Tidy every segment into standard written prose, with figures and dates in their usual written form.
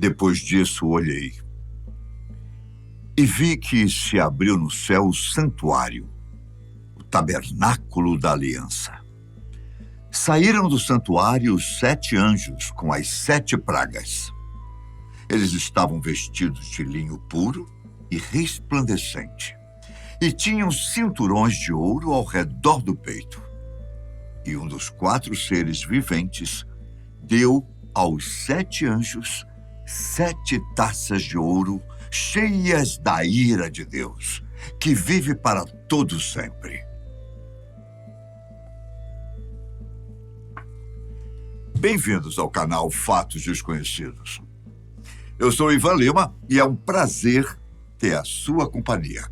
Depois disso, olhei e vi que se abriu no céu o santuário, o tabernáculo da aliança. Saíram do santuário os 7 anjos com as 7 pragas. Eles estavam vestidos de linho puro e resplandecente, e tinham cinturões de ouro ao redor do peito. E um dos 4 seres viventes deu aos 7 anjos 7 taças de ouro cheias da ira de Deus, que vive para todo sempre. Bem-vindos ao canal Fatos Desconhecidos. Eu sou Ivan Lima e é um prazer ter a sua companhia.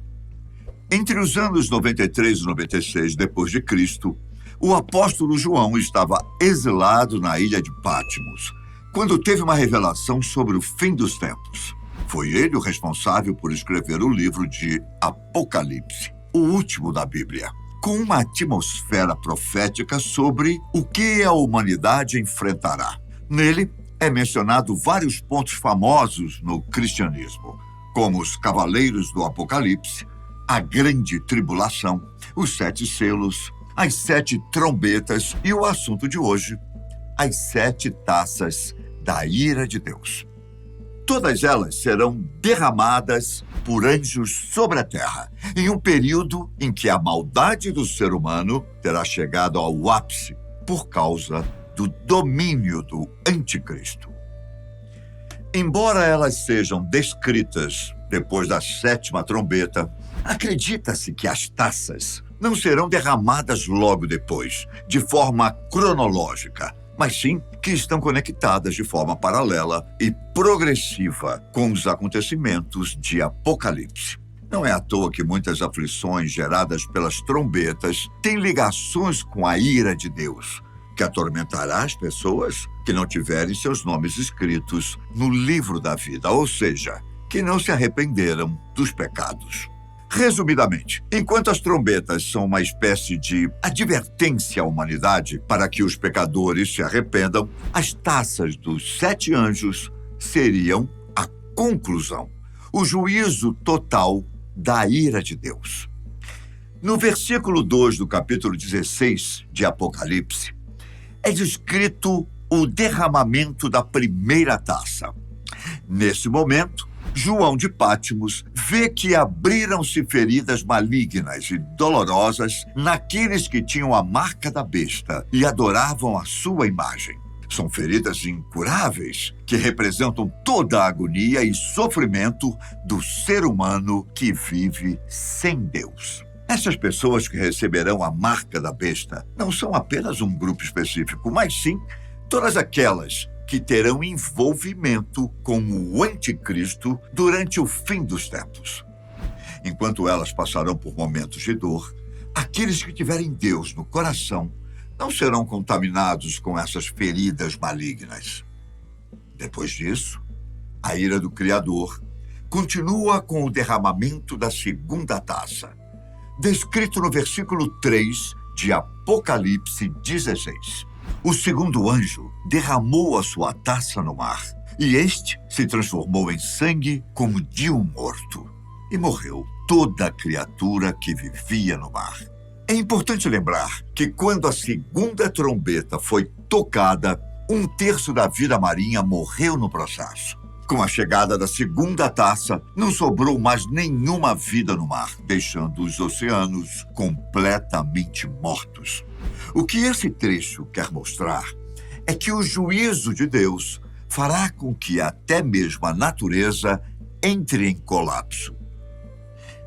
Entre os anos 93 e 96 depois de Cristo, o apóstolo João estava exilado na ilha de Patmos, quando teve uma revelação sobre o fim dos tempos. Foi ele o responsável por escrever o livro de Apocalipse, o último da Bíblia, com uma atmosfera profética sobre o que a humanidade enfrentará. Nele é mencionado vários pontos famosos no cristianismo, como os Cavaleiros do Apocalipse, a Grande Tribulação, os 7 selos, as 7 trombetas e o assunto de hoje, as 7 taças da ira de Deus. Todas elas serão derramadas por anjos sobre a terra, em um período em que a maldade do ser humano terá chegado ao ápice por causa do domínio do anticristo. Embora elas sejam descritas depois da 7ª trombeta, acredita-se que as taças não serão derramadas logo depois, de forma cronológica, mas sim que estão conectadas de forma paralela e progressiva com os acontecimentos de Apocalipse. Não é à toa que muitas aflições geradas pelas trombetas têm ligações com a ira de Deus, que atormentará as pessoas que não tiverem seus nomes escritos no livro da vida, ou seja, que não se arrependeram dos pecados. Resumidamente, enquanto as trombetas são uma espécie de advertência à humanidade para que os pecadores se arrependam, as taças dos 7 anjos seriam a conclusão, o juízo total da ira de Deus. No versículo 2 do capítulo 16 de Apocalipse, é descrito o derramamento da primeira taça. Nesse momento, João de Patmos vê que abriram-se feridas malignas e dolorosas naqueles que tinham a marca da besta e adoravam a sua imagem. São feridas incuráveis que representam toda a agonia e sofrimento do ser humano que vive sem Deus. Essas pessoas que receberão a marca da besta não são apenas um grupo específico, mas sim todas aquelas que terão envolvimento com o anticristo durante o fim dos tempos. Enquanto elas passarão por momentos de dor, aqueles que tiverem Deus no coração não serão contaminados com essas feridas malignas. Depois disso, a ira do Criador continua com o derramamento da 2ª taça, descrito no versículo 3 de Apocalipse 16. O 2º anjo derramou a sua taça no mar, e este se transformou em sangue como de um morto, e morreu toda a criatura que vivia no mar. É importante lembrar que quando a 2ª trombeta foi tocada, 1/3 da vida marinha morreu no processo. Com a chegada da 2ª taça, não sobrou mais nenhuma vida no mar, deixando os oceanos completamente mortos. O que esse trecho quer mostrar é que o juízo de Deus fará com que até mesmo a natureza entre em colapso.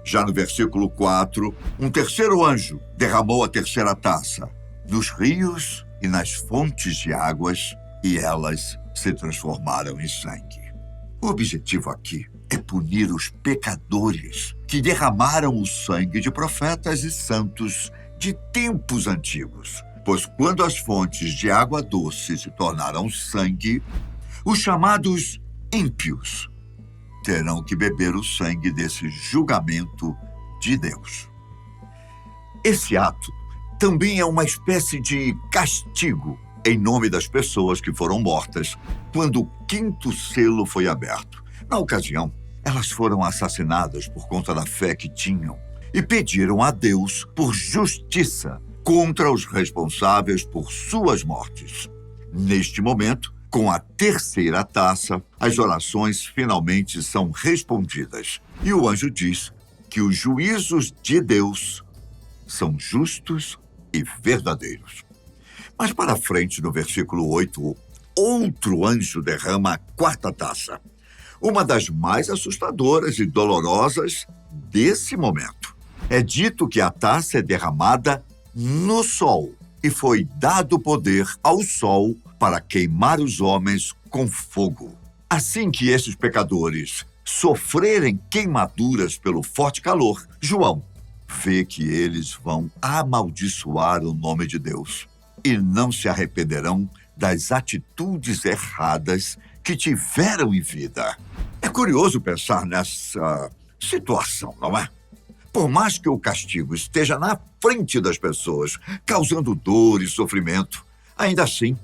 Já no versículo 4, um 3º anjo derramou a 3ª taça nos rios e nas fontes de águas, e elas se transformaram em sangue. O objetivo aqui é punir os pecadores que derramaram o sangue de profetas e santos de tempos antigos, pois quando as fontes de água doce se tornaram sangue, os chamados ímpios terão que beber o sangue desse julgamento de Deus. Esse ato também é uma espécie de castigo em nome das pessoas que foram mortas quando o quinto selo foi aberto. Na ocasião, elas foram assassinadas por conta da fé que tinham e pediram a Deus por justiça contra os responsáveis por suas mortes. Neste momento, com a terceira taça, as orações finalmente são respondidas. E o anjo diz que os juízos de Deus são justos e verdadeiros. Mas para frente, no versículo 8, outro anjo derrama a quarta taça, uma das mais assustadoras e dolorosas desse momento. É dito que a taça é derramada no sol e foi dado poder ao sol para queimar os homens com fogo. Assim que esses pecadores sofrerem queimaduras pelo forte calor, João vê que eles vão amaldiçoar o nome de Deus e não se arrependerão das atitudes erradas que tiveram em vida. É curioso pensar nessa situação, não é? Por mais que o castigo esteja na frente das pessoas, causando dor e sofrimento, ainda assim,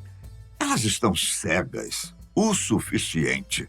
elas estão cegas o suficiente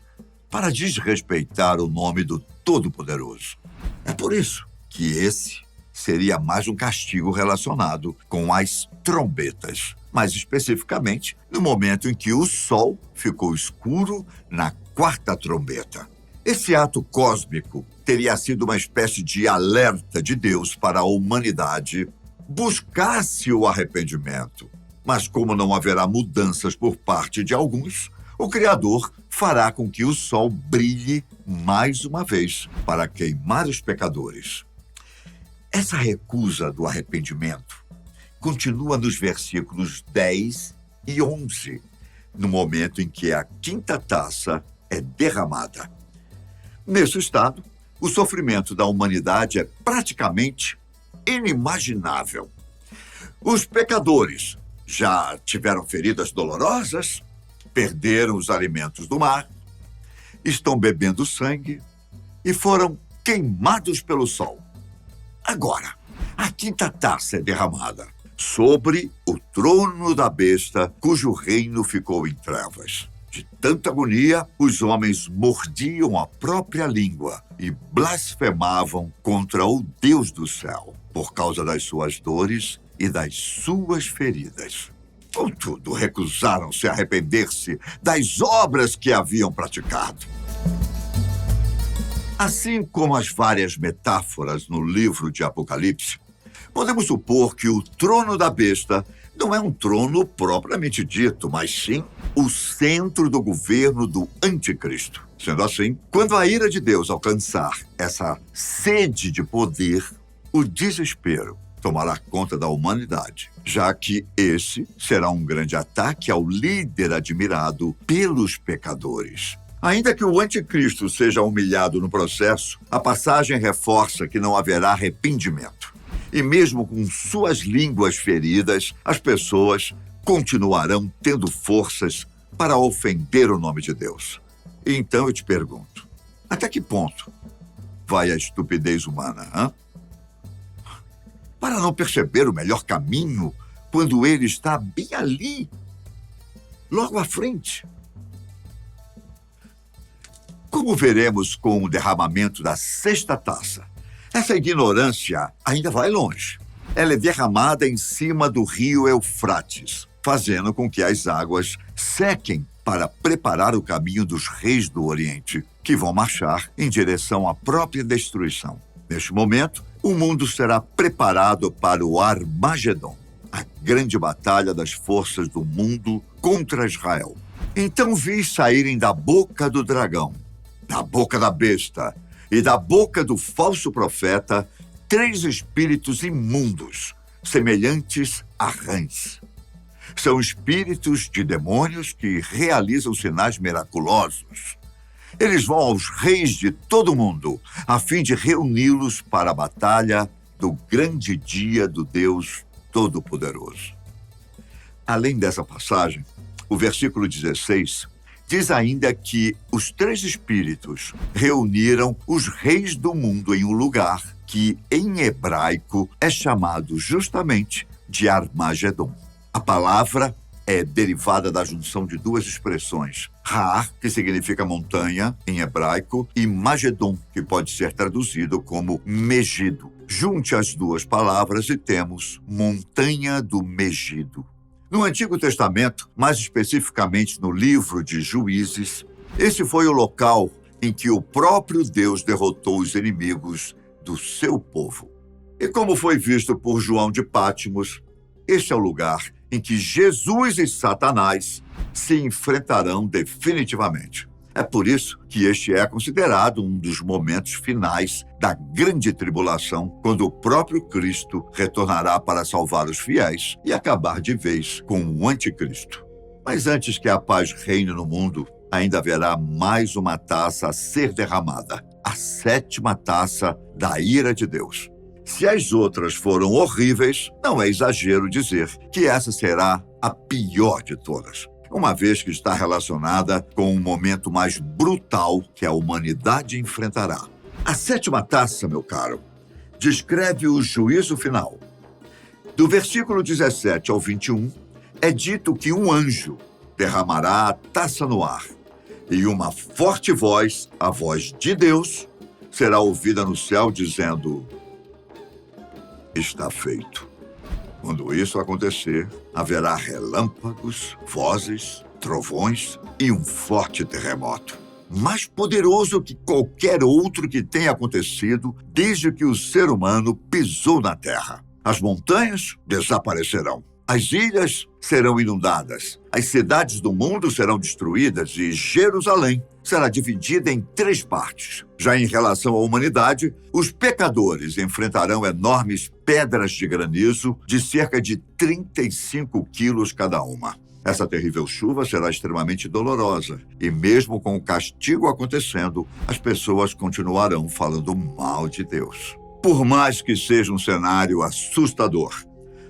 para desrespeitar o nome do Todo-Poderoso. É por isso que esse seria mais um castigo relacionado com as trombetas, mais especificamente no momento em que o sol ficou escuro na quarta trombeta. Esse ato cósmico teria sido uma espécie de alerta de Deus para a humanidade buscasse o arrependimento. Mas como não haverá mudanças por parte de alguns, o Criador fará com que o sol brilhe mais uma vez para queimar os pecadores. Essa recusa do arrependimento continua nos versículos 10 e 11, no momento em que a quinta taça é derramada. Nesse estado, o sofrimento da humanidade é praticamente inimaginável. Os pecadores já tiveram feridas dolorosas, perderam os alimentos do mar, estão bebendo sangue e foram queimados pelo sol. Agora, a quinta taça é derramada sobre o trono da besta, cujo reino ficou em trevas. De tanta agonia, os homens mordiam a própria língua e blasfemavam contra o Deus do céu, por causa das suas dores e das suas feridas. Contudo, recusaram-se a arrepender-se das obras que haviam praticado. Assim como as várias metáforas no livro de Apocalipse, podemos supor que o trono da besta não é um trono propriamente dito, mas sim o centro do governo do anticristo. Sendo assim, quando a ira de Deus alcançar essa sede de poder, o desespero tomará conta da humanidade, já que esse será um grande ataque ao líder admirado pelos pecadores. Ainda que o anticristo seja humilhado no processo, a passagem reforça que não haverá arrependimento. E mesmo com suas línguas feridas, as pessoas continuarão tendo forças para ofender o nome de Deus. E então eu te pergunto, até que ponto vai a estupidez humana, hein? Para não perceber o melhor caminho quando ele está bem ali, logo à frente. Como veremos com o derramamento da sexta taça, essa ignorância ainda vai longe. Ela é derramada em cima do rio Eufrates, fazendo com que as águas sequem para preparar o caminho dos reis do Oriente, que vão marchar em direção à própria destruição. Neste momento, o mundo será preparado para o Armagedon, a grande batalha das forças do mundo contra Israel. Então vi saírem da boca do dragão, da boca da besta e da boca do falso profeta 3 espíritos imundos, semelhantes a rãs. São espíritos de demônios que realizam sinais miraculosos. Eles vão aos reis de todo o mundo, a fim de reuni-los para a batalha do grande dia do Deus Todo-Poderoso. Além dessa passagem, o versículo 16 diz ainda que os 3 espíritos reuniram os reis do mundo em um lugar que, em hebraico, é chamado justamente de Armagedon. A palavra é derivada da junção de duas expressões. Har, que significa montanha em hebraico, e Magedon, que pode ser traduzido como Megido. Junte as duas palavras e temos montanha do Megido. No Antigo Testamento, mais especificamente no livro de Juízes, esse foi o local em que o próprio Deus derrotou os inimigos do seu povo. E como foi visto por João de Pátmos, este é o lugar em que Jesus e Satanás se enfrentarão definitivamente. É por isso que este é considerado um dos momentos finais da grande tribulação, quando o próprio Cristo retornará para salvar os fiéis e acabar de vez com o anticristo. Mas antes que a paz reine no mundo, ainda haverá mais uma taça a ser derramada, a 7ª taça da ira de Deus. Se as outras foram horríveis, não é exagero dizer que essa será a pior de todas, uma vez que está relacionada com o momento mais brutal que a humanidade enfrentará. A 7ª taça, meu caro, descreve o juízo final. Do versículo 17 ao 21, é dito que um anjo derramará a taça no ar, e uma forte voz, a voz de Deus, será ouvida no céu dizendo: está feito. Quando isso acontecer, haverá relâmpagos, vozes, trovões e um forte terremoto, mais poderoso que qualquer outro que tenha acontecido desde que o ser humano pisou na Terra. As montanhas desaparecerão. As ilhas serão inundadas, as cidades do mundo serão destruídas e Jerusalém será dividida em 3 partes. Já em relação à humanidade, os pecadores enfrentarão enormes pedras de granizo de cerca de 35 quilos cada uma. Essa terrível chuva será extremamente dolorosa e mesmo com o castigo acontecendo, as pessoas continuarão falando mal de Deus. Por mais que seja um cenário assustador,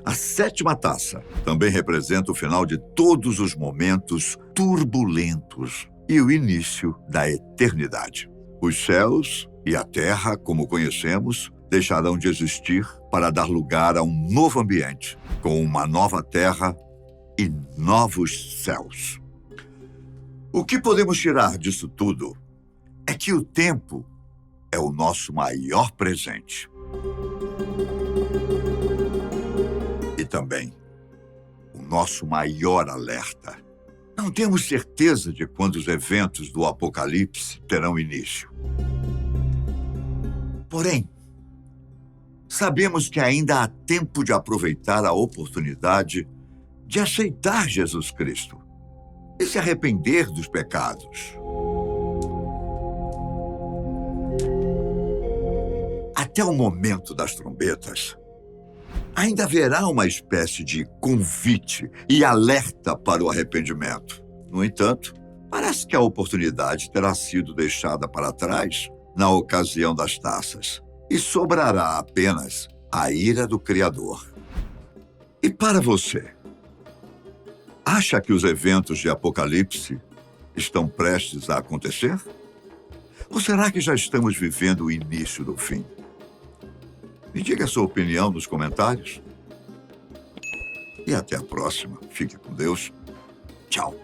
a 7ª taça também representa o final de todos os momentos turbulentos e o início da eternidade. Os céus e a terra, como conhecemos, deixarão de existir para dar lugar a um novo ambiente, com uma nova terra e novos céus. O que podemos tirar disso tudo é que o tempo é o nosso maior presente. E também o nosso maior alerta. Não temos certeza de quando os eventos do Apocalipse terão início. Porém, sabemos que ainda há tempo de aproveitar a oportunidade de aceitar Jesus Cristo e se arrepender dos pecados. Até o momento das trombetas, ainda haverá uma espécie de convite e alerta para o arrependimento. No entanto, parece que a oportunidade terá sido deixada para trás na ocasião das taças e sobrará apenas a ira do Criador. E para você, acha que os eventos de Apocalipse estão prestes a acontecer? Ou será que já estamos vivendo o início do fim? Me diga a sua opinião nos comentários. E até a próxima. Fique com Deus. Tchau.